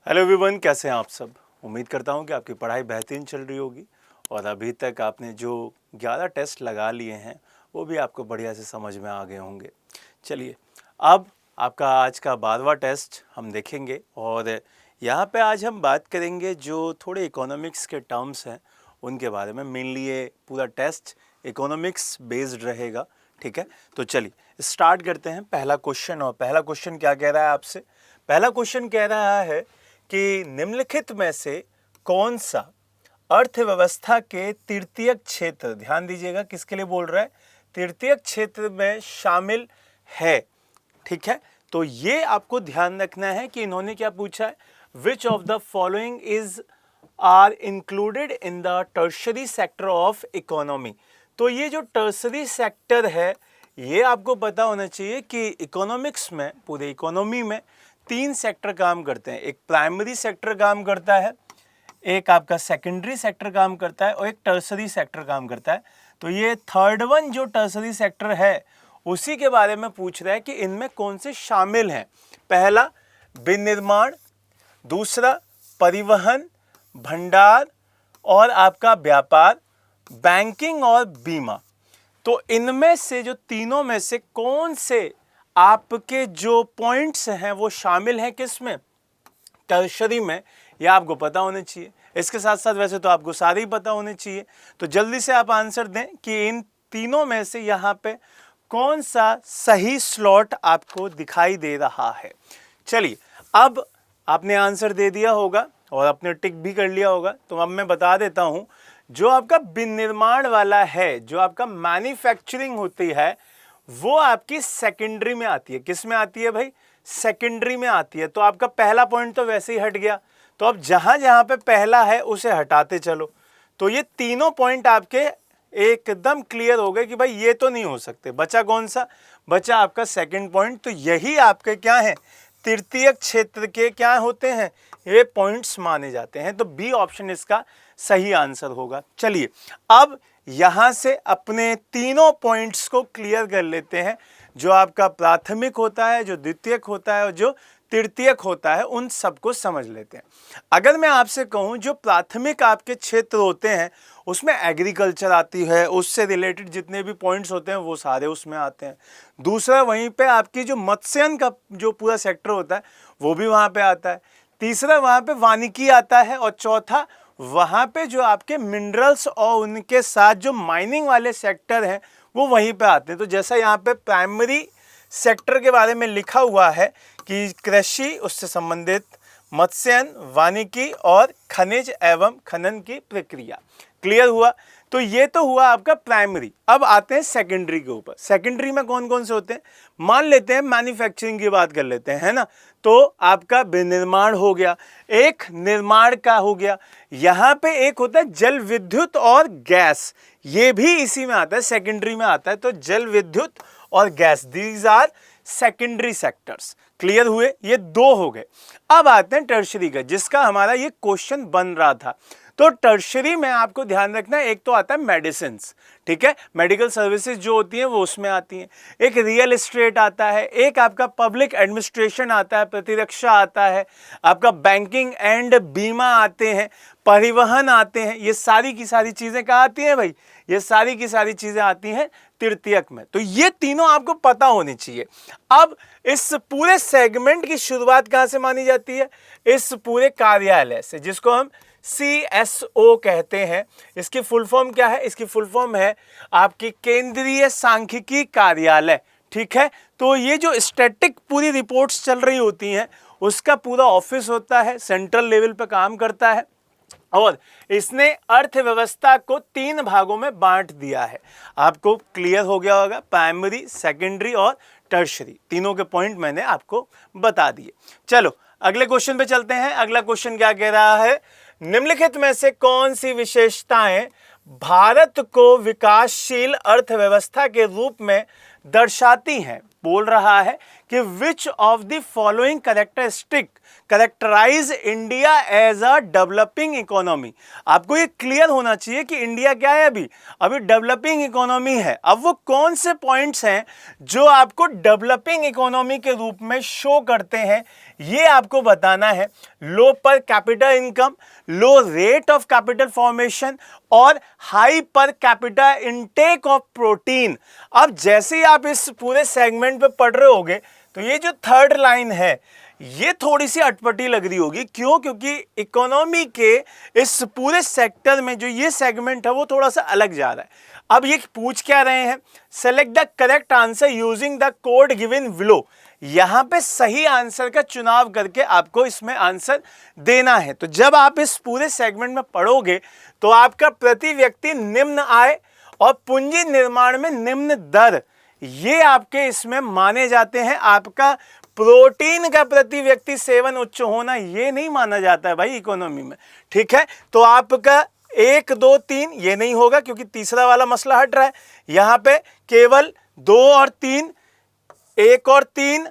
Hello everyone, कैसे हैं आप सब। उम्मीद करता हूं कि आपकी पढ़ाई बेहतरीन चल रही होगी और अभी तक आपने जो 11 टेस्ट लगा लिए हैं वो भी आपको बढ़िया से समझ में आ गए होंगे। चलिए, अब आपका आज का 12वां टेस्ट हम देखेंगे और यहाँ पे आज हम बात करेंगे जो थोड़े इकोनॉमिक्स के टर्म्स हैं उनके बारे में। मेनली ये पूरा टेस्ट इकोनॉमिक्स बेस्ड रहेगा, ठीक है। तो चलिए स्टार्ट करते हैं पहला क्वेश्चन। और पहला क्वेश्चन क्या कह रहा है आपसे? पहला क्वेश्चन कह रहा है कि निम्नलिखित में से कौन सा अर्थव्यवस्था के तृतीयक क्षेत्र, ध्यान दीजिएगा किसके लिए बोल रहा है, तृतीयक क्षेत्र में शामिल है, ठीक है। तो ये आपको ध्यान रखना है कि इन्होंने क्या पूछा है, which of the following is are included in the tertiary sector of economy. तो ये जो टर्शरी सेक्टर है ये आपको पता होना चाहिए कि इकोनॉमिक्स में, पूरे इकोनॉमी में 3 सेक्टर काम करते हैं। एक प्राइमरी सेक्टर काम करता है, एक आपका सेकेंडरी सेक्टर काम करता है और एक टर्सरी सेक्टर काम करता है। तो ये थर्ड वन जो टर्सरी सेक्टर है उसी के बारे में पूछ रहा है कि इनमें कौन से शामिल हैं। पहला विनिर्माण, दूसरा परिवहन, भंडार और आपका व्यापार, बैंकिंग और बीमा। तो इनमें से जो तीनों में से कौन से आपके जो पॉइंट्स हैं वो शामिल हैं किसमें, टर्शरी में, यह आपको पता होने चाहिए। इसके साथ साथ वैसे तो आपको सारे ही पता होने चाहिए। तो जल्दी से आप आंसर दें कि इन तीनों में से यहाँ पे कौन सा सही स्लॉट आपको दिखाई दे रहा है। चलिए, अब आपने आंसर दे दिया होगा और आपने टिक भी कर लिया होगा। तो अब मैं बता देता हूँ, जो आपका विनिर्माण वाला है, जो आपका मैन्युफैक्चरिंग होती है, वो आपकी सेकेंडरी में आती है। किस में आती है भाई? सेकेंडरी में आती है। तो आपका पहला पॉइंट तो वैसे ही हट गया। तो अब जहां जहां पे पहला है उसे हटाते चलो। तो ये तीनों पॉइंट आपके एकदम क्लियर हो गए कि भाई ये तो नहीं हो सकते। बचा कौन सा? बचा आपका सेकंड पॉइंट। तो यही आपके क्या है, तृतीयक क्षेत्र के क्या होते हैं, ये पॉइंट्स माने जाते हैं। तो बी ऑप्शन इसका सही आंसर होगा। चलिए, अब यहां से अपने तीनों पॉइंट्स को क्लियर कर लेते हैं। जो आपका प्राथमिक होता है, जो द्वितीयक होता है और जो तृतीयक होता है, उन सबको समझ लेते हैं। अगर मैं आपसे कहूं, जो प्राथमिक आपके क्षेत्र होते हैं उसमें एग्रीकल्चर आती है, उससे रिलेटेड जितने भी पॉइंट्स होते हैं वो सारे उसमें आते हैं। दूसरा, वहीं पे आपकी जो मत्स्यन का जो पूरा सेक्टर होता है वो भी वहां पे आता है। तीसरा, वहां पे वानिकी आता है। और चौथा, वहां पे जो आपके मिनरल्स और उनके साथ जो माइनिंग वाले सेक्टर हैं वो वहीं पे आते हैं। तो जैसा यहाँ पे प्राइमरी सेक्टर के बारे में लिखा हुआ है कि कृषि, उससे संबंधित मत्स्यन, वानिकी और खनिज एवं खनन की प्रक्रिया। क्लियर हुआ? तो ये तो हुआ आपका प्राइमरी। अब आते हैं सेकेंडरी के ऊपर। सेकेंडरी में कौन कौन से होते हैं? मान लेते हैं मैन्युफैक्चरिंग की बात कर लेते हैं, है ना। तो आपका विनिर्माण हो गया, एक निर्माण का हो गया। यहां पे एक होता है जल विद्युत और गैस, ये भी इसी में आता है, सेकेंडरी में आता है। तो जल विद्युत और gas, these are secondary sectors. Clear हुए? ये दो हो गए। अब आते हैं टर्शरी का, जिसका हमारा ये क्वेश्चन बन रहा था। तो टर्शरी में आपको ध्यान रखना है, एक तो आता है मेडिसिन, ठीक है, मेडिकल सर्विसेज जो होती हैं वो उसमें आती हैं। एक रियल एस्टेट आता है, एक आपका पब्लिक एडमिनिस्ट्रेशन आता है, प्रतिरक्षा आता है, आपका बैंकिंग एंड बीमा आते हैं, परिवहन आते हैं। ये सारी की सारी चीजें कहाँ आती हैं भाई? ये सारी की सारी चीजें आती हैं तृतीयक में। तो ये तीनों आपको पता होनी चाहिए। अब इस पूरे सेगमेंट की शुरुआत कहां से मानी जाती है? इस पूरे कार्यालय से, जिसको हम CSO कहते हैं। इसकी फुल फॉर्म क्या है? इसकी फुल फॉर्म है आपकी केंद्रीय सांख्यिकी कार्यालय, ठीक है। तो ये जो स्टैटिक पूरी रिपोर्ट्स चल रही होती हैं उसका पूरा ऑफिस होता है, सेंट्रल लेवल पे काम करता है। और इसने अर्थव्यवस्था को 3 भागों में बांट दिया है। आपको क्लियर हो गया होगा, प्राइमरी, सेकेंडरी और टर्शरी, तीनों के पॉइंट मैंने आपको बता दिए। चलो अगले क्वेश्चन पे चलते हैं। अगला क्वेश्चन क्या कह रहा है? निम्नलिखित में से कौन सी विशेषताएं भारत को विकासशील अर्थव्यवस्था के रूप में दर्शाती हैं? बोल रहा है कि which of the following characteristic characterize India as a developing economy. आपको ये क्लियर होना चाहिए कि इंडिया क्या है, अभी डेवलपिंग इकोनॉमी है। अब वो कौन से पॉइंट्स हैं जो आपको डेवलपिंग इकोनॉमी के रूप में शो करते हैं, ये आपको बताना है। Low per capital income, low rate of capital formation और high per capita intake of protein. अब जैसे ही आप इस पूरे सेगमेंट पे पढ़ रहे होगे तो ये जो थर्ड लाइन है ये थोड़ी सी अटपटी लग रही होगी। क्यों? क्योंकि इकोनॉमी के इस पूरे सेक्टर में जो ये सेगमेंट है वो थोड़ा सा अलग जा रहा है। अब ये पूछ क्या रहे हैं, select the correct answer using the code given below. यहां पे सही आंसर का चुनाव करके आपको इसमें आंसर देना है। तो जब आप इस पूरे सेगमेंट में पढ़ोगे तो आपका प्रति व्यक्ति निम्न आय और पूंजी निर्माण में निम्न दर, ये आपके इसमें माने जाते हैं। आपका प्रोटीन का प्रति व्यक्ति सेवन उच्च होना ये नहीं माना जाता है भाई इकोनॉमी में, ठीक है। तो आपका 1 2 3 ये नहीं होगा क्योंकि तीसरा वाला मसला हट रहा है। यहां पे केवल 2 और 3, 1 और 3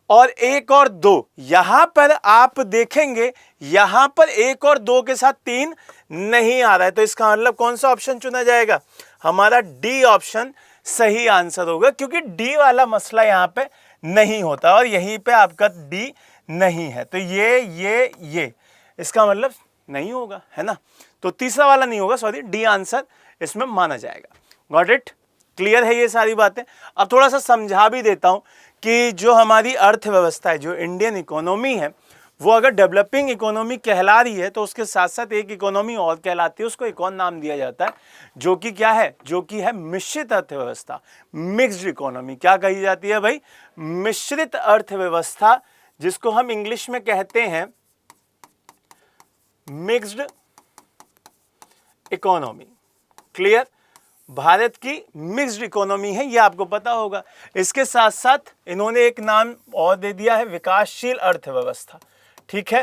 और 1 और 2। यहां पर आप देखेंगे यहां पर 1 और 2 के साथ 3 नहीं आ रहा है। तो इसका मतलब कौन सा ऑप्शन चुना जाएगा? हमारा डी ऑप्शन सही आंसर होगा, क्योंकि डी वाला मसला यहां पे नहीं होता और यहीं पे आपका डी नहीं है। तो ये इसका मतलब नहीं होगा, है ना। तो तीसरा वाला नहीं होगा, सॉरी, डी आंसर इसमें माना जाएगा। Got it? क्लियर है ये सारी बातें। अब थोड़ा सा समझा भी देता हूं कि जो हमारी अर्थव्यवस्था है, जो इंडियन इकोनॉमी है, वो अगर डेवलपिंग इकोनॉमी कहला रही है तो उसके साथ साथ एक इकोनॉमी और कहलाती है, उसको एक और नाम दिया जाता है, जो कि क्या है? जो कि है मिश्रित अर्थव्यवस्था, मिक्स्ड इकोनॉमी। क्या कही जाती है भाई? मिश्रित अर्थव्यवस्था, जिसको हम इंग्लिश में कहते हैं मिक्स्ड इकोनॉमी। क्लियर? भारत की मिक्स्ड इकोनॉमी है, ये आपको पता होगा। इसके साथ साथ इन्होंने एक नाम और दे दिया है, विकासशील अर्थव्यवस्था। ठीक है,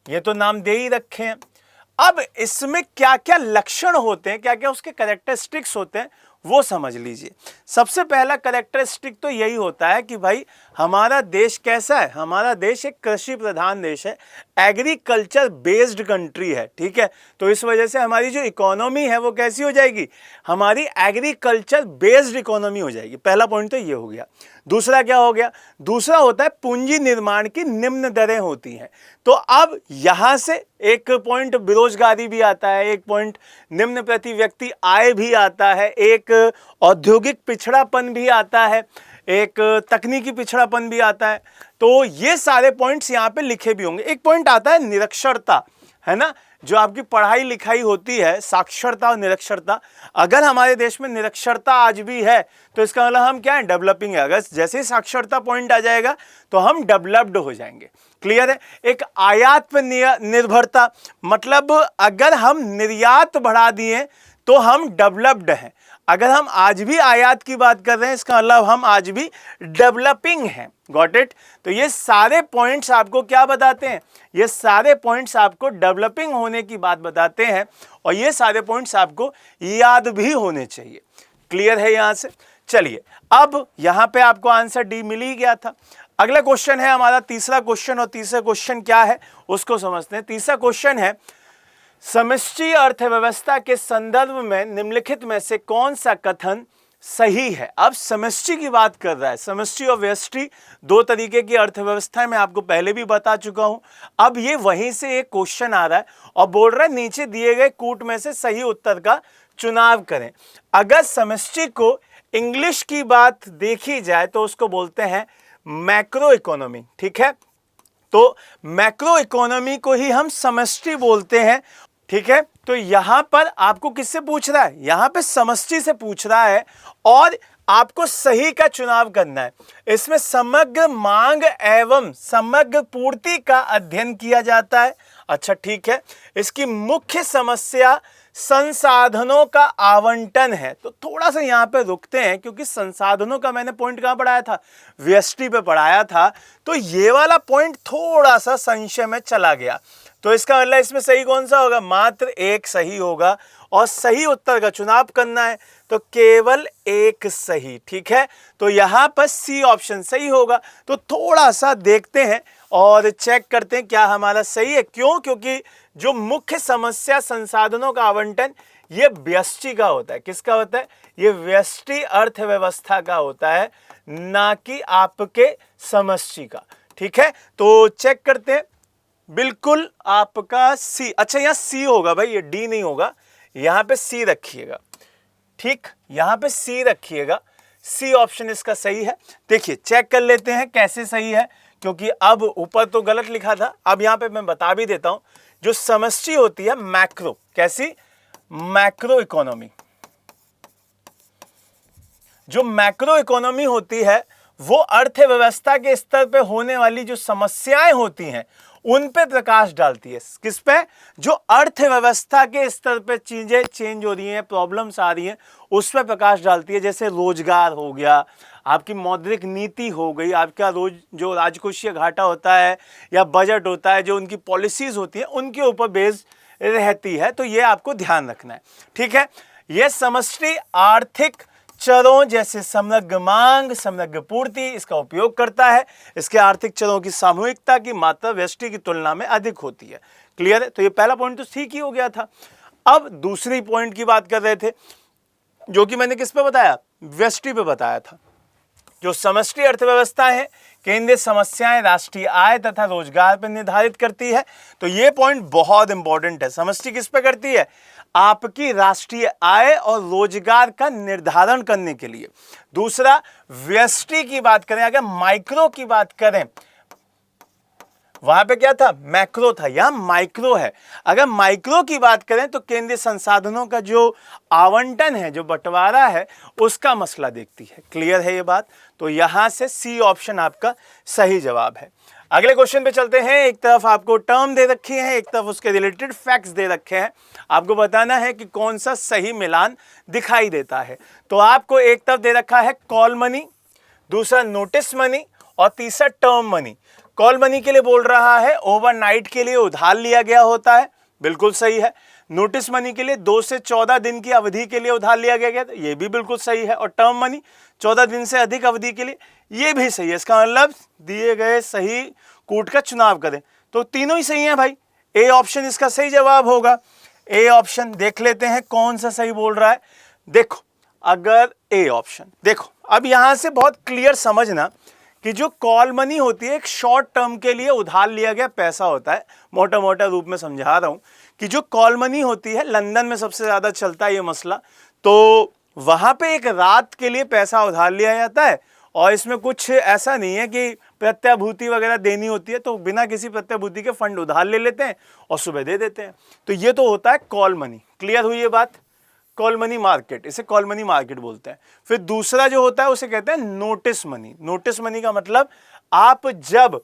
ये तो नाम दे ही रखे हैं। अब इसमें क्या क्या लक्षण होते हैं, क्या क्या उसके कैरेक्टरिस्टिक्स होते हैं, वो समझ लीजिए। सबसे पहला कैरेक्टरिस्टिक तो यही होता है कि भाई हमारा देश कैसा है? हमारा देश एक कृषि प्रधान देश है, एग्रीकल्चर बेस्ड कंट्री है, ठीक है। तो इस वजह से हमारी जो इकोनॉमी है वो कैसी हो जाएगी? हमारी एग्रीकल्चर बेस्ड इकोनॉमी हो जाएगी। पहला पॉइंट तो ये हो गया। दूसरा क्या हो गया? दूसरा होता है पूंजी निर्माण की निम्न दरें होती हैं। तो अब यहां से एक पॉइंट बेरोजगारी भी आता है, एक पॉइंट निम्न प्रति व्यक्ति आय भी आता है, एक औद्योगिक पिछड़ापन भी आता है, एक तकनीकी पिछड़ापन भी आता है। तो ये सारे पॉइंट्स यहाँ पे लिखे भी होंगे। एक पॉइंट आता है निरक्षरता, है ना, जो आपकी पढ़ाई लिखाई होती है, साक्षरता और निरक्षरता। अगर हमारे देश में निरक्षरता आज भी है तो इसका मतलब हम क्या है? डेवलपिंग है। अगर जैसे ही साक्षरता पॉइंट आ जाएगा तो हम डेवलप्ड हो जाएंगे। क्लियर है? एक आयात पर निर्भरता, मतलब अगर हम निर्यात बढ़ा दिए तो हम डेवलप्ड हैं। अगर हम आज भी आयात की बात कर रहे हैं इसका मतलब हम आज भी डेवलपिंग हैं। Got it? तो ये सारे पॉइंट्स आपको क्या बताते हैं? ये सारे पॉइंट्स आपको डेवलपिंग होने की बात बताते हैं और ये सारे पॉइंट्स आपको याद भी होने चाहिए। क्लियर है यहां से? चलिए, अब यहां पे आपको आंसर डी मिल ही गया था। अगला क्वेश्चन है हमारा तीसरा क्वेश्चन, और तीसरा क्वेश्चन क्या है उसको समझते हैं। तीसरा क्वेश्चन है, समष्टि अर्थव्यवस्था के संदर्भ में निम्नलिखित में से कौन सा कथन सही है? अब समष्टि की बात कर रहा है। समष्टि और व्यष्टि दो तरीके की अर्थव्यवस्था मैं आपको पहले भी बता चुका हूं। अब ये वहीं से एक क्वेश्चन आ रहा है और बोल रहा है नीचे दिए गए कूट में से सही उत्तर का चुनाव करें। अगर समष्टि को इंग्लिश की बात देखी जाए तो उसको बोलते हैं मैक्रो इकोनॉमी। ठीक है, तो मैक्रो इकोनॉमी को ही हम समष्टि बोलते हैं। ठीक है, तो यहां पर आपको किससे पूछ रहा है? यहां पे समष्टि से पूछ रहा है और आपको सही का चुनाव करना है। इसमें समग्र मांग एवं समग्र पूर्ति का अध्ययन किया जाता है। अच्छा, ठीक है। इसकी मुख्य समस्या संसाधनों का आवंटन है। तो थोड़ा सा यहां पे रुकते हैं क्योंकि संसाधनों का मैंने पॉइंट कहां पढ़ाया था? व्यष्टि पे पढ़ाया था। तो ये वाला पॉइंट थोड़ा सा संशय में चला गया। तो इसका मतलब इसमें सही कौन सा होगा? मात्र एक सही होगा और सही उत्तर का चुनाव करना है, तो केवल एक सही। ठीक है, तो यहां पर सी ऑप्शन सही होगा। तो थोड़ा सा देखते हैं और चेक करते हैं क्या हमारा सही है। क्यों? क्योंकि जो मुख्य समस्या संसाधनों का आवंटन ये व्यष्टि का होता है। किसका होता है? ये व्यष्टि अर्थव्यवस्था का होता है, ना कि आपके समष्टि का। ठीक है, तो चेक करते हैं। बिल्कुल आपका सी, अच्छा यहां सी होगा भाई, ये डी नहीं होगा, यहां पे सी रखिएगा। ठीक, यहां पे सी रखिएगा, सी ऑप्शन इसका सही है। देखिए चेक कर लेते हैं कैसे सही है, क्योंकि अब ऊपर तो गलत लिखा था, अब यहां पे मैं बता भी देता हूं। जो समष्टि होती है मैक्रो, कैसी? Macro economy. जो मैक्रो इकोनॉमी होती है वो अर्थव्यवस्था के स्तर पे होने वाली जो समस्याएं होती हैं उन पे प्रकाश डालती है। किस पे? जो अर्थव्यवस्था के स्तर पे चीजें चेंज हो रही हैं, प्रॉब्लम्स आ रही हैं, उस पे प्रकाश डालती है। जैसे रोजगार हो गया, आपकी मौद्रिक नीति हो गई, आपका रोज जो राजकोषीय घाटा होता है या बजट होता है, जो उनकी पॉलिसीज होती है उनके ऊपर बेस्ड रहती है। तो ये आपको ध्यान रखना है। ठीक है, यह समष्टि आर्थिक चरों जैसे समग्र मांग, समग्र पूर्ति इसका उपयोग करता है। इसके आर्थिक चरों की सामूहिकता की मात्रा व्यष्टि की तुलना में अधिक होती है। क्लियर है? तो ये पहला पॉइंट तो ठीक ही हो गया था। अब दूसरी पॉइंट की बात कर रहे थे, जो कि मैंने किस पे बताया? व्यष्टि पे बताया था। जो समष्टि अर्थव्यवस्था है, केंद्रीय समस्याएं राष्ट्रीय आय तथा रोजगार पर निर्धारित करती है। तो ये पॉइंट बहुत इंपॉर्टेंट है। समष्टि किस पे करती है? आपकी राष्ट्रीय आय और रोजगार का निर्धारण करने के लिए। दूसरा, व्यष्टि की बात करें, अगर माइक्रो की बात करें, वहां पे क्या था? मैक्रो था, यहां माइक्रो है। अगर माइक्रो की बात करें तो केंद्रीय संसाधनों का जो आवंटन है, जो बंटवारा है, उसका मसला देखती है। क्लियर है ये बात? तो यहां से सी ऑप्शन आपका सही जवाब है। अगले क्वेश्चन पे चलते हैं। एक तरफ आपको टर्म दे रखी है, एक तरफ उसके रिलेटेड फैक्ट्स दे रखे हैं। आपको बताना है कि कौन सा सही मिलान दिखाई देता है। तो आपको एक तरफ दे रखा है कॉल मनी, दूसरा नोटिस मनी और तीसरा टर्म मनी। कॉल मनी के लिए बोल रहा है ओवरनाइट के लिए उधार लिया गया होता है, बिल्कुल सही है। नोटिस मनी के लिए 2 से 14 दिन की अवधि के लिए उधार लिया गया, ये भी बिल्कुल सही है। और टर्म मनी 14 दिन से अधिक अवधि के लिए, ये भी सही है। इसका मतलब दिए गए सही कूट का चुनाव करें। तो तीनों ही सही है भाई, ए ऑप्शन इसका सही जवाब होगा। ए ऑप्शन देख लेते हैं कौन सा सही बोल रहा है। देखो, अगर ए ऑप्शन, देखो अब यहां से बहुत क्लियर समझना कि जो कॉल मनी होती है एक शॉर्ट टर्म के लिए उधार लिया गया पैसा होता है। मोटा मोटा रूप में समझा रहा हूं कि जो कॉल मनी होती है, लंदन में सबसे ज्यादा चलता है ये मसला, तो वहां पे एक रात के लिए पैसा उधार लिया जाता है और इसमें कुछ ऐसा नहीं है कि प्रत्याभूति वगैरह देनी होती है, तो बिना किसी प्रत्याभूति के फंड उधार ले लेते हैं और सुबह दे देते हैं। तो ये तो होता है कॉल मनी। क्लियर हुई ये बात? कॉल मनी मार्केट, इसे कॉल मनी मार्केट बोलते हैं। फिर दूसरा जो होता है उसे कहते हैं नोटिस मनी। नोटिस मनी का मतलब आप जब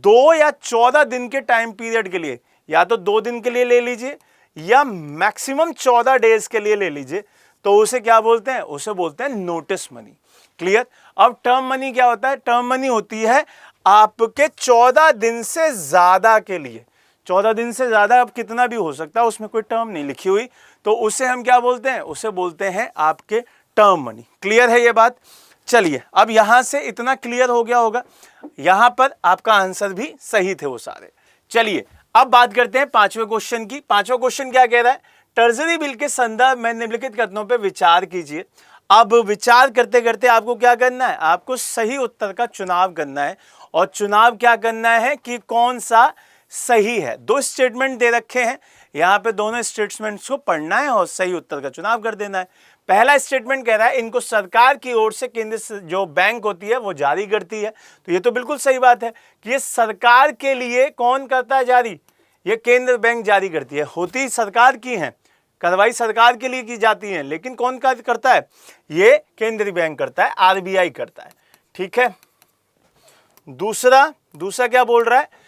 2 या 14 दिन के टाइम पीरियड के लिए, या तो 2 दिन के लिए ले लीजिए या मैक्सिमम 14 डेज के लिए ले लीजिए, तो उसे क्या बोलते हैं? उसे बोलते हैं नोटिस मनी। क्लियर? अब टर्म मनी क्या होता है? टर्म मनी होती है आपके 14 दिन से ज्यादा के लिए। 14 दिन से ज्यादा अब कितना भी हो सकता है, उसमें कोई टर्म नहीं लिखी हुई, तो उसे हम क्या बोलते हैं? उसे बोलते हैं आपके टर्म मनी। क्लियर है ये बात? चलिए, अब यहां से इतना क्लियर हो गया होगा, यहां पर आपका आंसर भी सही थे वो सारे। चलिए अब बात करते हैं पांचवें क्वेश्चन की। पांचवा क्वेश्चन क्या कह रहा है? ट्रेजरी बिल के संदर्भ में निम्नलिखित कथनों पर विचार कीजिए। अब विचार करते करते आपको क्या करना है? आपको सही उत्तर का चुनाव करना है। और चुनाव क्या करना है कि कौन सा सही है। 2 स्टेटमेंट दे रखे हैं, यहां पे दोनों स्टेटमेंट्स को पढ़ना है और सही उत्तर का चुनाव कर देना है। पहला स्टेटमेंट कह रहा है इनको सरकार की ओर से केंद्र जो बैंक होती है वो जारी करती है। तो ये तो बिल्कुल सही बात है कि ये सरकार के लिए कौन करता है जारी? ये केंद्र बैंक जारी करती है। होती सरकार की है, कार्रवाई सरकार के लिए की जाती है, लेकिन कौन करता है? ये केंद्रीय बैंक करता है, आरबीआई करता है। ठीक है। दूसरा क्या बोल रहा है?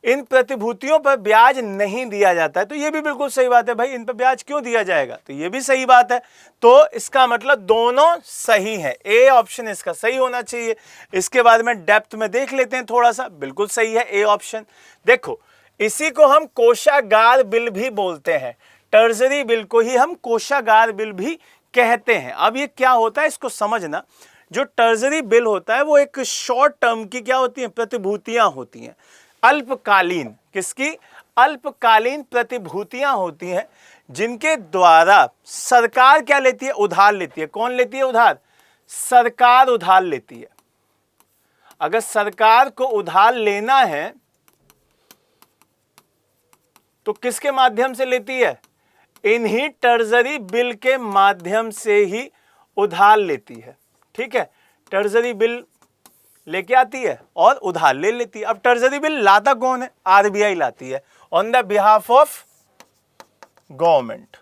इन प्रतिभूतियों पर ब्याज नहीं दिया जाता है। तो ये भी बिल्कुल सही बात है भाई, इन पर ब्याज क्यों दिया जाएगा? तो ये भी सही बात है। तो इसका मतलब दोनों सही है, ए ऑप्शन इसका सही होना चाहिए। इसके बाद में डेप्थ में देख लेते हैं थोड़ा सा, बिल्कुल सही है ए ऑप्शन। देखो, इसी को हम कोषागार बिल भी बोलते हैं। ट्रेजरी बिल को ही हम कोषागार बिल भी कहते हैं। अब ये क्या होता है इसको समझना। जो ट्रेजरी बिल होता है वो एक शॉर्ट टर्म की क्या होती है, प्रतिभूतियां होती हैं, अल्पकालीन। किसकी? अल्पकालीन प्रतिभूतियां होती हैं, जिनके द्वारा सरकार क्या लेती है, उधार लेती है। कौन लेती है उधार? सरकार उधार लेती है। अगर सरकार को उधार लेना है तो किसके माध्यम से लेती है? इन्हीं ट्रेजरी बिल के माध्यम से ही उधार लेती है। ठीक है, ट्रेजरी बिल लेके आती है और उधार ले लेती है। अब ट्रेजरी बिल लाता कौन है? आरबीआई लाती है on the behalf of government.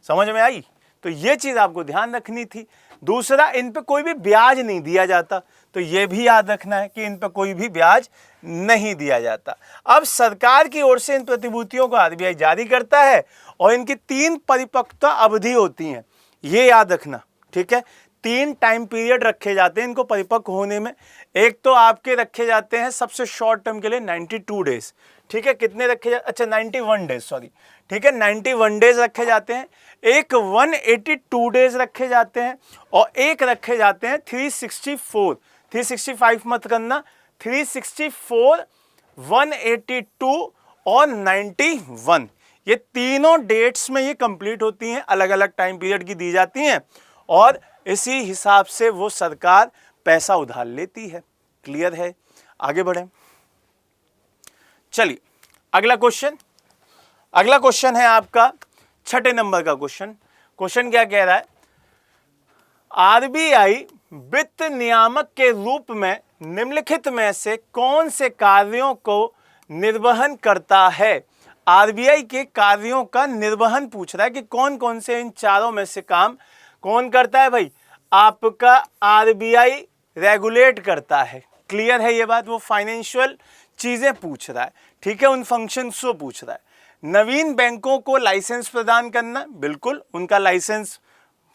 समझ में आई? तो ये चीज आपको ध्यान रखनी थी। दूसरा, इन पे कोई भी ब्याज नहीं दिया जाता, तो ये भी याद रखना है कि इन पे कोई भी ब्याज नहीं दिया जाता। अब सरकार की ओर से इन प्रतिभूतियों को आरबीआई जारी करता है और इनकी 3 परिपक्वता अवधि होती हैं, ये याद रखना। ठीक है, 3 टाइम पीरियड रखे जाते हैं इनको परिपक्व होने में। एक तो आपके रखे जाते हैं सबसे शॉर्ट टर्म के लिए 92 डेज। ठीक है, कितने रखे जाते? अच्छा 91 डेज, सॉरी। ठीक है, 91 डेज रखे जाते हैं। एक 182 डेज रखे जाते हैं और एक रखे जाते हैं 364, 365 मत करना, 364, 182 और 91। ये तीनों डेट्स में ये कंप्लीट होती हैं, अलग अलग टाइम पीरियड की दी जाती हैं और इसी हिसाब से वो सरकार पैसा उधार लेती है। क्लियर है? आगे बढ़ें। चलिए अगला क्वेश्चन। अगला क्वेश्चन है आपका 6 नंबर का क्वेश्चन। क्वेश्चन क्या कह रहा है? आरबीआई वित्त नियामक के रूप में निम्नलिखित में से कौन से कार्यों को निर्वहन करता है? आरबीआई के कार्यों का निर्वहन पूछ रहा है कि कौन कौन से इन चारों में से काम कौन करता है भाई? आपका आरबीआई रेगुलेट करता है। क्लियर है ये बात? वो फाइनेंशियल चीजें पूछ रहा है। ठीक है, उन फंक्शंस को पूछ रहा है। नवीन बैंकों को लाइसेंस प्रदान करना, बिल्कुल उनका लाइसेंस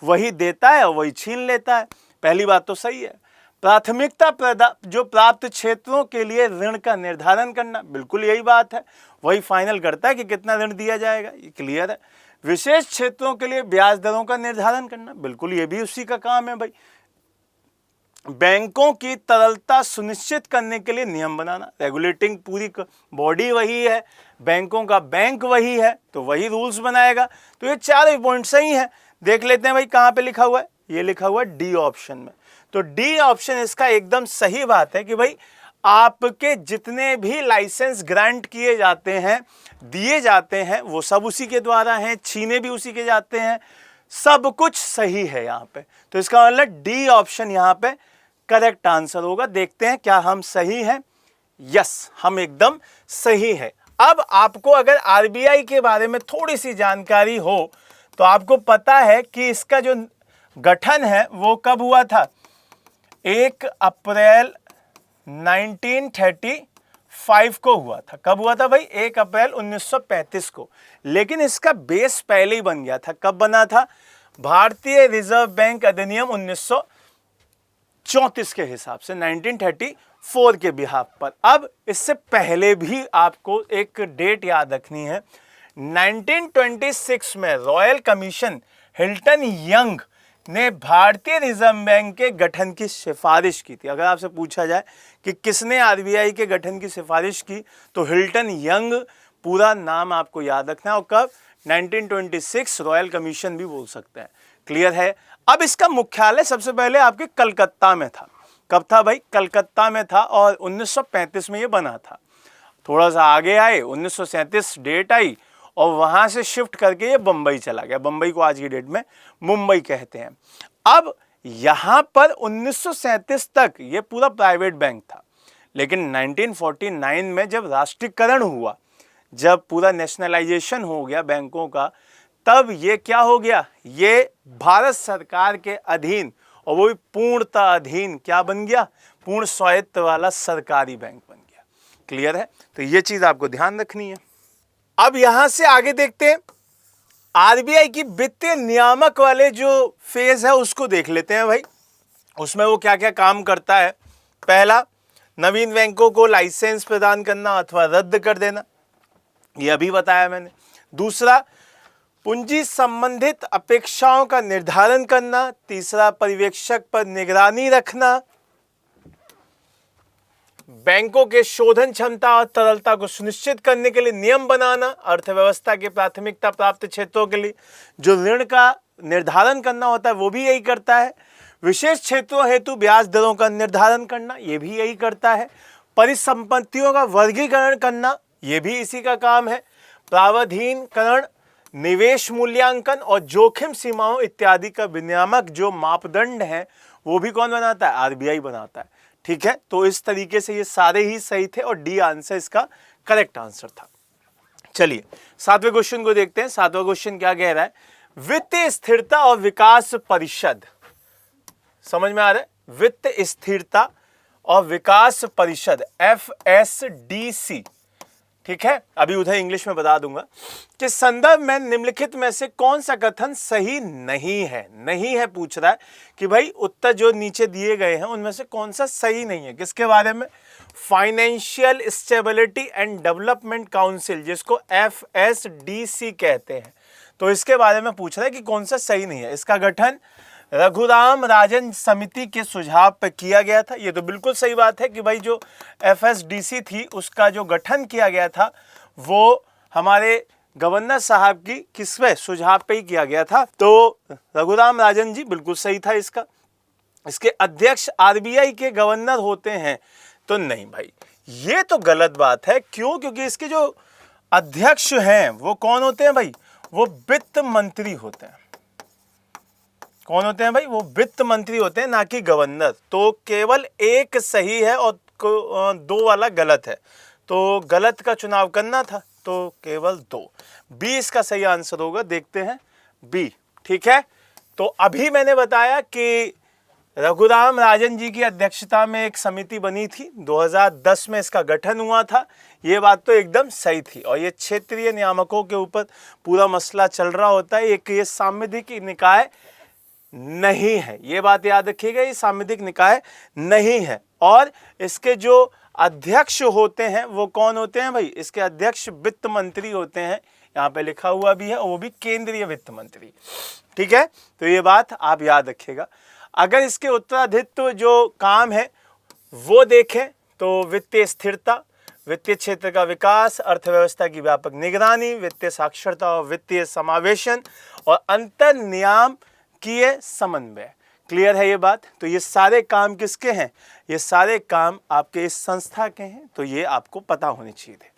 वही देता है और वही छीन लेता है। पहली बात तो सही है। प्राथमिकता जो प्राप्त क्षेत्रों के लिए ऋण का निर्धारण करना, बिल्कुल यही बात है, वही फाइनल करता है कि कितना ऋण दिया जाएगा। ये क्लियर है। विशेष क्षेत्रों के लिए ब्याज दरों का निर्धारण करना, बिल्कुल ये भी उसी का काम है भाई। बैंकों की तरलता सुनिश्चित करने के लिए नियम बनाना, रेगुलेटिंग पूरी बॉडी वही है, बैंकों का बैंक वही है, तो वही रूल्स बनाएगा। तो ये 4 पॉइंट सही है। देख लेते हैं भाई कहां पे लिखा हुआ है। ये लिखा हुआ है डी ऑप्शन में। तो डी ऑप्शन इसका एकदम सही बात है कि भाई आपके जितने भी लाइसेंस ग्रांट किए जाते हैं, दिए जाते हैं, वो सब उसी के द्वारा हैं, छीने भी उसी के जाते हैं, सब कुछ सही है यहाँ पे। तो इसका मतलब डी ऑप्शन यहाँ पे करेक्ट आंसर होगा। देखते हैं क्या हम सही हैं। यस, हम एकदम सही है। अब आपको अगर आरबीआई के बारे में थोड़ी सी जानकारी हो तो आपको पता है कि इसका जो गठन है वो कब हुआ था? 1 अप्रैल 1935 को हुआ था। कब हुआ था भाई? 1 अप्रैल 1935 को। लेकिन इसका बेस पहले ही बन गया था। कब बना था? भारतीय रिजर्व बैंक अधिनियम 1934 के हिसाब से, 1934 के बिहाफ पर। अब इससे पहले भी आपको एक डेट याद रखनी है। 1926 में रॉयल कमीशन हिल्टन यंग ने भारतीय रिजर्व बैंक के गठन की सिफारिश की थी। अगर आपसे पूछा जाए कि किसने आरबीआई के गठन की सिफारिश की, तो हिल्टन यंग पूरा नाम आपको याद रखना है। और कब? 1926 रॉयल कमीशन भी बोल सकते हैं। क्लियर है? अब इसका मुख्यालय सबसे पहले आपके कलकत्ता में था। कब था भाई? कलकत्ता में था और 1935 में ये बना था। थोड़ा सा आगे आए, 1937 डेट आई और वहां से शिफ्ट करके ये बंबई चला गया। बंबई को आज की डेट में मुंबई कहते हैं। अब यहां पर 1937 तक ये पूरा प्राइवेट बैंक था, लेकिन 1949 में जब राष्ट्रीयकरण हुआ, जब पूरा नेशनलाइजेशन हो गया बैंकों का, तब ये क्या हो गया? ये भारत सरकार के अधीन, और वो भी पूर्णतः अधीन क्या बन गया? पूर्ण स्वायत्त वाला सरकारी बैंक बन गया। क्लियर है? तो ये चीज आपको ध्यान रखनी है। अब यहां से आगे देखते हैं, आरबीआई की वित्तीय नियामक वाले जो फेज है उसको देख लेते हैं भाई। उसमें वो क्या क्या काम करता है। पहला, नवीन बैंकों को लाइसेंस प्रदान करना अथवा रद्द कर देना। ये अभी बताया मैंने। दूसरा, पूंजी संबंधित अपेक्षाओं का निर्धारण करना। तीसरा, पर्यवेक्षक पर निगरानी रखना। बैंकों के शोधन क्षमता और तरलता को सुनिश्चित करने के लिए नियम बनाना। अर्थव्यवस्था के प्राथमिकता प्राप्त क्षेत्रों के लिए जो ऋण का निर्धारण करना होता है वो भी यही करता है। विशेष क्षेत्रों हेतु ब्याज दरों का निर्धारण करना, ये भी यही करता है। परिसंपत्तियों का वर्गीकरण करना, ये भी इसी का काम है। प्रावधानीकरण, निवेश मूल्यांकन और जोखिम सीमाओं इत्यादि का विनियामक जो मापदंड है वो भी कौन बनाता है? आरबीआई बनाता है। ठीक है, तो इस तरीके से ये सारे ही सही थे और डी आंसर इसका करेक्ट आंसर था। चलिए 7वें क्वेश्चन को देखते हैं। 7वां क्वेश्चन क्या कह रहा है? वित्तीय स्थिरता और विकास परिषद, समझ में आ रहा है? वित्त स्थिरता और विकास परिषद, FSDC। ठीक है, अभी उधर इंग्लिश में बता दूंगा कि संदर्भ में निम्नलिखित में से कौन सा कथन सही नहीं है। नहीं है पूछ रहा है कि भाई उत्तर जो नीचे दिए गए हैं उनमें से कौन सा सही नहीं है। किसके बारे में? Financial stability and development council, जिसको FSDC कहते हैं, तो इसके बारे में पूछ रहा है कि कौन सा सही नहीं है। इसका गठन रघुराम राजन समिति के सुझाव पर किया गया था। ये तो बिल्कुल सही बात है कि भाई जो FSDC थी उसका जो गठन किया गया था वो हमारे गवर्नर साहब की किसमें सुझाव पे ही किया गया था, तो रघुराम राजन जी बिल्कुल सही था इसका। इसके अध्यक्ष RBI के गवर्नर होते हैं, तो नहीं भाई ये तो गलत बात है। क्यों? क्योंकि इसके जो अध्यक्ष हैं वो कौन होते हैं भाई? वो वित्त मंत्री होते हैं। कौन होते हैं भाई? वो वित्त मंत्री होते हैं, ना कि गवर्नर। तो केवल एक सही है और 2 वाला गलत है, तो गलत का चुनाव करना था, तो केवल 2। बी इसका सही आंसर होगा। देखते हैं बी। ठीक है, तो अभी मैंने बताया कि रघुराम राजन जी की अध्यक्षता में एक समिति बनी थी, 2010 में इसका गठन हुआ था। ये बात तो एकदम सही थी। और ये क्षेत्रीय नियामकों के ऊपर पूरा मसला चल रहा होता है। एक ये सांविधिक निकाय नहीं है, ये बात याद रखिएगा, ये सांविधिक निकाय नहीं है। और इसके जो अध्यक्ष होते हैं वो कौन होते हैं भाई? इसके अध्यक्ष वित्त मंत्री होते हैं, यहाँ पे लिखा हुआ भी है, और वो भी केंद्रीय वित्त मंत्री। ठीक है, तो ये बात आप याद रखिएगा। अगर इसके उत्तराधित्व जो काम है वो देखें तो वित्तीय स्थिरता, वित्तीय क्षेत्र का विकास, अर्थव्यवस्था की व्यापक निगरानी, वित्तीय साक्षरता और वित्तीय समावेशन, और अंतर नियाम किए समन्वय। क्लियर है ये बात? तो ये सारे काम किसके हैं? ये सारे काम आपके इस संस्था के हैं, तो ये आपको पता होने चाहिए थे।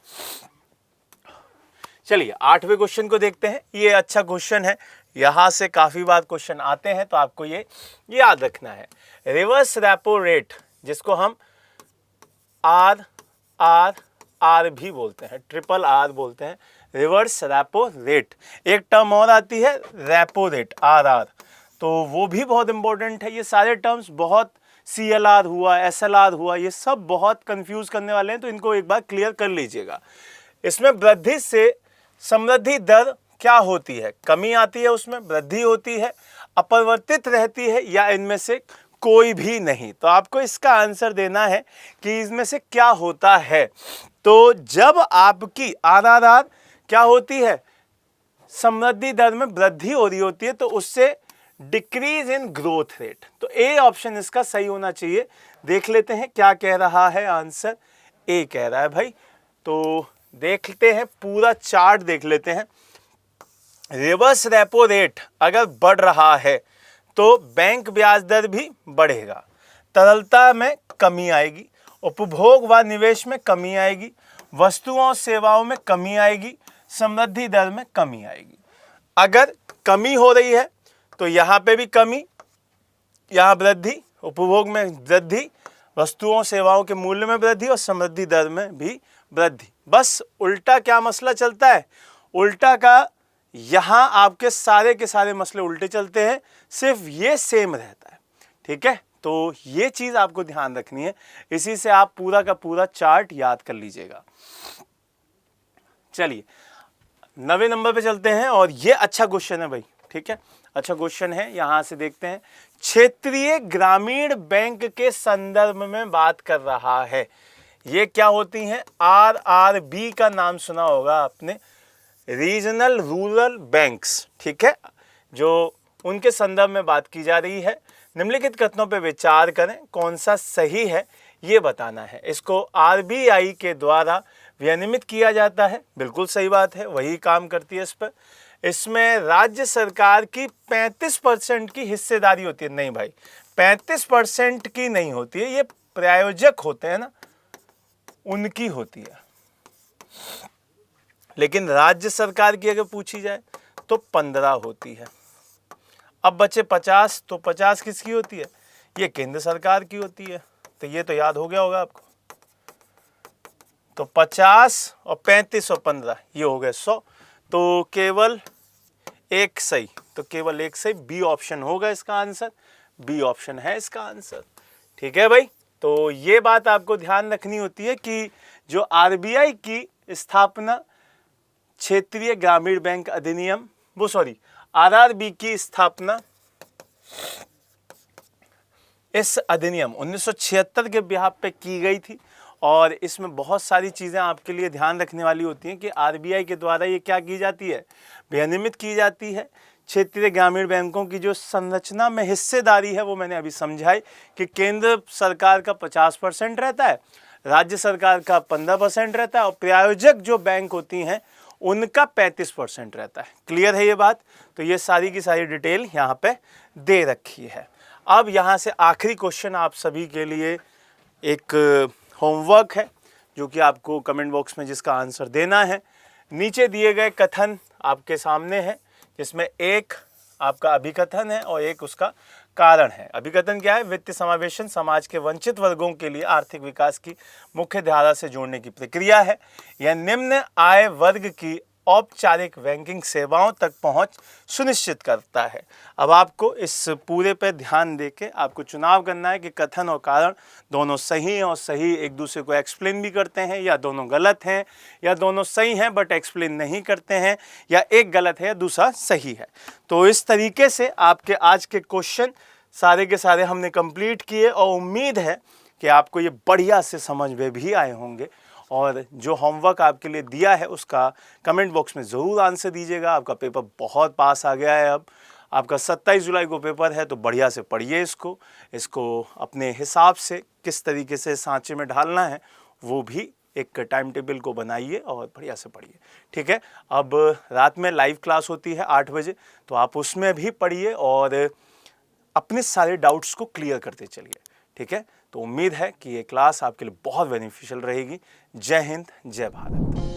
चलिए 8वें क्वेश्चन को देखते हैं। ये अच्छा क्वेश्चन है, यहां से काफी बार क्वेश्चन आते हैं, तो आपको ये याद रखना है। रिवर्स रेपो रेट, जिसको हम RRR भी बोलते हैं, RRR बोलते हैं, रिवर्स रेपो रेट। एक टर्म और आती है रेपो रेट, RR, तो वो भी बहुत इंपॉर्टेंट है। ये सारे टर्म्स बहुत, CLR हुआ, SLR हुआ, ये सब बहुत कंफ्यूज करने वाले हैं, तो इनको एक बार क्लियर कर लीजिएगा। इसमें वृद्धि से समृद्धि दर क्या होती है? कमी आती है, उसमें वृद्धि होती है, अपरिवर्तित रहती है, या इनमें से कोई भी नहीं। तो आपको इसका आंसर देना है कि इसमें से क्या होता है। तो जब आपकी RRR क्या होती है? समृद्धि दर में वृद्धि हो रही होती है, तो उससे डिक्रीज इन ग्रोथ रेट। तो ए ऑप्शन इसका सही होना चाहिए। देख लेते हैं क्या कह रहा है आंसर। ए कह रहा है भाई, तो देखते हैं पूरा चार्ट देख लेते हैं। रिवर्स रेपो रेट अगर बढ़ रहा है तो बैंक ब्याज दर भी बढ़ेगा, तरलता में कमी आएगी, उपभोग व निवेश में कमी आएगी, वस्तुओं और सेवाओं में कमी आएगी, समृद्धि दर में कमी आएगी। अगर कमी हो रही है तो यहाँ पे भी कमी, यहाँ वृद्धि, उपभोग में वृद्धि, वस्तुओं सेवाओं के मूल्य में वृद्धि, और समृद्धि दर में भी वृद्धि। बस उल्टा क्या मसला चलता है? उल्टा का यहाँ आपके सारे के सारे मसले उल्टे चलते हैं, सिर्फ ये सेम रहता है। ठीक है, तो ये चीज आपको ध्यान रखनी है। इसी से आप पूरा का पूरा चार्ट याद कर लीजिएगा। चलिए 9वें नंबर पे चलते हैं, और ये अच्छा क्वेश्चन है भाई। ठीक है, अच्छा क्वेश्चन है, यहां से देखते हैं। क्षेत्रीय ग्रामीण बैंक के संदर्भ में बात कर रहा है। ये क्या होती हैं? RRB का नाम सुना होगा आपने, रीजनल रूरल बैंक्स, ठीक है, जो उनके संदर्भ में बात की जा रही है। निम्नलिखित कथनों पर विचार करें, कौन सा सही है ये बताना है। इसको RBI के द्वारा विनियमित किया जाता है, बिल्कुल सही बात है, वही काम करती है इस पर। इसमें राज्य सरकार की 35% की हिस्सेदारी होती है। नहीं भाई, 35% की नहीं होती है, ये प्रायोजक होते हैं ना, उनकी होती है। लेकिन राज्य सरकार की अगर पूछी जाए तो 15 होती है। अब बचे 50, तो 50 किसकी होती है? ये केंद्र सरकार की होती है। तो ये तो याद हो गया होगा आपको। तो 50 और 35 और 15 ये हो गए 100। तो केवल एक सही, तो केवल एक सही बी ऑप्शन होगा इसका आंसर। बी ऑप्शन है इसका आंसर, ठीक है भाई। तो ये बात आपको ध्यान रखनी होती है कि जो RBI की स्थापना क्षेत्रीय ग्रामीण बैंक अधिनियम, वो सॉरी RRB की स्थापना इस अधिनियम 1976 के बिहाफ पे की गई थी। और इसमें बहुत सारी चीज़ें आपके लिए ध्यान रखने वाली होती हैं कि RBI के द्वारा ये क्या की जाती है, विनियमित की जाती है। क्षेत्रीय ग्रामीण बैंकों की जो संरचना में हिस्सेदारी है वो मैंने अभी समझाई कि केंद्र सरकार का 50% रहता है, राज्य सरकार का 15% रहता है, और प्रायोजक जो बैंक होती हैं उनका 35% रहता है। क्लियर है ये बात? तो ये सारी की सारी डिटेल यहाँ पे दे रखी है। अब यहाँ से आखिरी क्वेश्चन आप सभी के लिए एक होमवर्क है, जो कि आपको कमेंट बॉक्स में जिसका आंसर देना है। नीचे दिए गए कथन आपके सामने है, जिसमें एक आपका अभिकथन है और एक उसका कारण है। अभिकथन क्या है? वित्तीय समावेशन समाज के वंचित वर्गों के लिए आर्थिक विकास की मुख्य धारा से जोड़ने की प्रक्रिया है। यह निम्न आय वर्ग की औपचारिक बैंकिंग सेवाओं तक पहुंच सुनिश्चित करता है। अब आपको इस पूरे पर ध्यान देके आपको चुनाव करना है कि कथन और कारण दोनों सही हैं और सही एक दूसरे को एक्सप्लेन भी करते हैं, या दोनों गलत हैं, या दोनों सही हैं बट एक्सप्लेन नहीं करते हैं, या एक गलत है या दूसरा सही है। तो इस तरीके से आपके आज के क्वेश्चन सारे के सारे हमने कंप्लीट किए, और उम्मीद है कि आपको ये बढ़िया से समझ में भी आए होंगे। और जो होमवर्क आपके लिए दिया है उसका कमेंट बॉक्स में ज़रूर आंसर दीजिएगा। आपका पेपर बहुत पास आ गया है, अब आपका 27 जुलाई को पेपर है, तो बढ़िया से पढ़िए इसको अपने हिसाब से किस तरीके से सांचे में ढालना है वो भी एक टाइम टेबल को बनाइए और बढ़िया से पढ़िए, ठीक है। अब रात में लाइव क्लास होती है 8 बजे, तो आप उसमें भी पढ़िए और अपने सारे डाउट्स को क्लियर करते चलिए, ठीक है। तो उम्मीद है कि ये क्लास आपके लिए बहुत बेनिफिशियल रहेगी। जय हिंद, जय भारत।